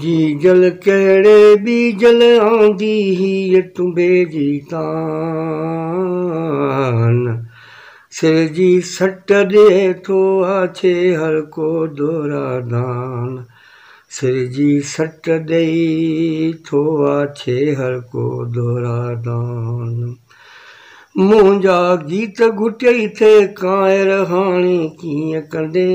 जी जल कहिड़े बीजल आंदी ही तुम्बे जी तान सिर जी सट दे थो आछे हर को दोरा दान सिर जी सट दई थो आछे हर को दोरा दान मुंहिंजा गीत घुटई थे कायर हाणे कीअं कंदे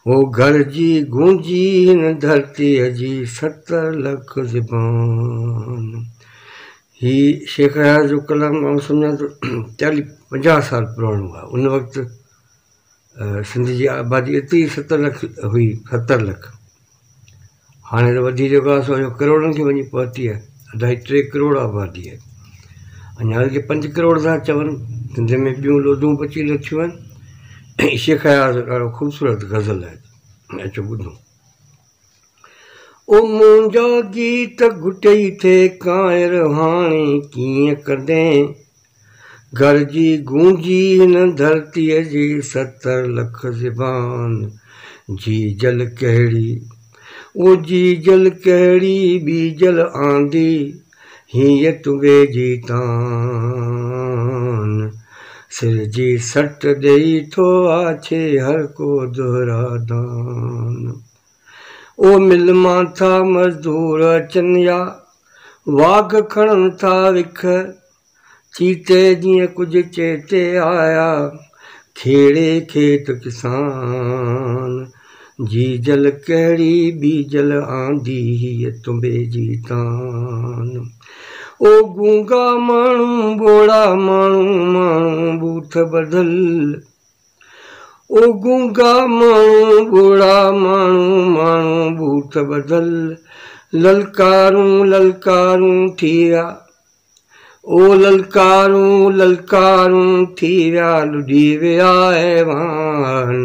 वो घर जी गूंजी हिन धरतीअ जी 70 लख ज़बान ही शेख हयात जो कलाम मां सम्झां थो 40-50 साल पुराणो आहे। उन वक़्तु सिंध जी आबादी एतिरी 70 लख हुई, 70 लख। हाणे त वधी जेको आहे सो करोड़नि खे वञी पहुती आहे, 2.5-3 करोड़ आबादी आहे। अञा के 5 करोड़ था चवनि, सिंध में ॿियूं लोधूं पचील थियूं आहिनि। शेख हयात ॾाढो ख़ूबसूरत गज़ल आहे, अचो ॿुधो। ओ मुंहिंजा गीत घुटई थे कायर हाणे कीअं कॾहिं घर जी गूंजी हिन धरतीअ जी 70 लख ज़बान जी जल कहिड़ी ओ जी जल कहिड़ी ॿी जल आंदी हीअ तुंबे जी तान सिर जी सट ॾेई थो आछे हर को दोहरा दान ओ मिल मां था मज़दूर अचनि या वाघ खणनि था विख चीते जीअं कुझु चेते आया खेड़े खेत किसान जी जल कहिड़ी ॿी जल आंदी हीअ तुंबे जी तान ओ गूंगा माण्हू बोड़ा माण्हू माण्हू बूथ बदल ओ गूंगा माण्हू बोड़ा माण्हू माण्हू बूथ बदल ललकारूं ललकारूं थी विया ओ ललकारूं ललकारूं थी विया लुॾी विया ऐवान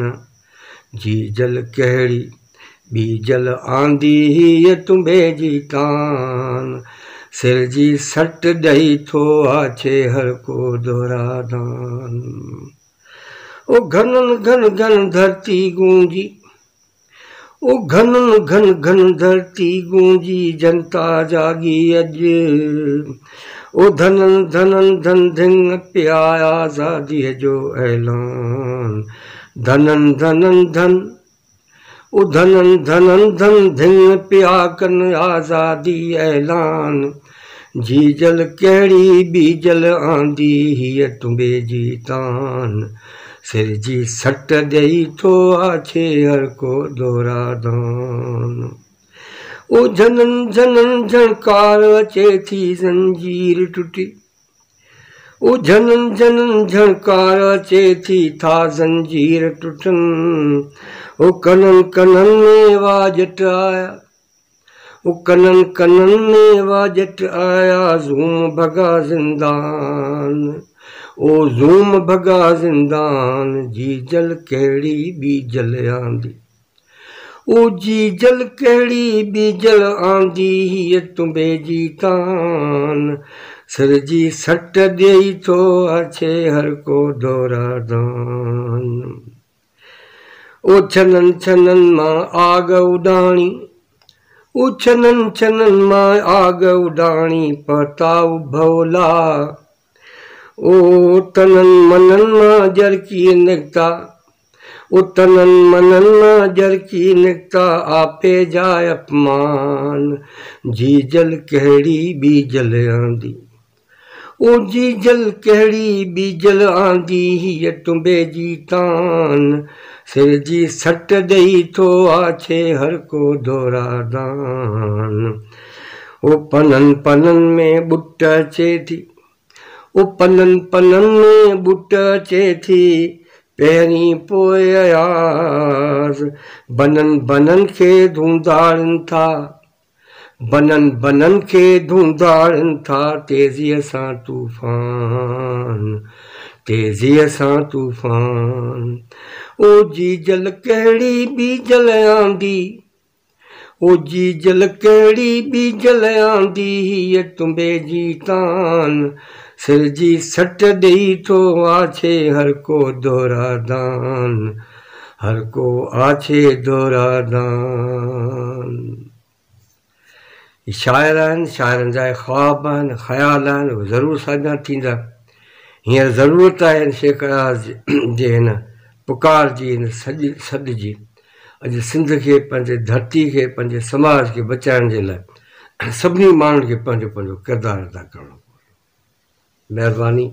जी जल कहिड़ी ॿी जल आंदी हीअ तुंबे जी तान सिर जी सट ॾेई थो आछे हर को दोहरा दान ओ घनन घन घन धरती गूंजी ओ घनन घन घन धरती गूंजी जनता जागी अॼु ओ धनन धनन धन धिंग पिया आज़ादीअ जो ऐलान धनन धनन धन ओ धनन धनन धन धिंग पिया कनि आज़ादी ऐलान जी जल कहिड़ी ॿी जल आंदी हीअ तुंबे जी तान सिर जी सट ॾेई थो आछे हर को दोहरा दान ओ झनन झनन झणकार अचे थी ज़ंजीर टुटी ओ झनन झनन झणकार अचे थी था ज़ंजीर टुटनि ओ कनन कनन में वाजट आया ओ कनन कनन में वाजट आया ज़ूम भगा ज़िंदान ओ ज़ूम भगा ज़िंदान जी जल कहिड़ी ॿी जल आंदी ओ जी जल कहिड़ी ॿी जल आंदी हीअ तुंबे जी तान सिर जी सट ॾेई थो आछे हर को दोहरा दान ओ छनन छनन मां आग उॾाणी ओ छनन छनन मां आग उॾाणी पताऊ भोला ओ तनन मनन मां जरकी निकता ओ तनन मनन मां जरकी निकता आपे जा अपमान जी जल कहिड़ी ॿी जल आंदी ओ जी जल कहिड़ी ॿी जल आंदी हीअ तुंबे जी तान सिर जी सट ॾेई थो आछे हर को दोहरा दान ओ पनन पनन में ॿुट अचे थी ओ पनन पनन में ॿुट अचे थी पहिरीं पोइ अयाज़ बनन बनन खे धूंधाड़नि था बनन बनन खे धूंधाड़नि था तेज़ीअ सां तूफ़ान तेज़ीअ सां तूफ़ान ओ जी जल कहिड़ी ॿी जल आंदी ओ जी जल कहिड़ी ॿी जल आंदी हीअ तुंबे जी तान सिर जी सट ॾेई थो आछे हर को दोहरा दान हर को आछे दोरादान। शाइर आहिनि, शाइरनि जा ख़्वाब आहिनि, ख़्याल आहिनि, उहे ज़रूरु साझा थींदा। हींअर ज़रूरत आहे हिन शेख अयाज़ जे हिन पुकार जी, हिन सॾ जी। अॼु सिंध खे, पंहिंजे धरती खे, पंहिंजे समाज खे बचाइण जे लाइ सभिनी माण्हुनि खे पंहिंजो पंहिंजो किरदारु अदा करणो पवंदो। महिरबानी।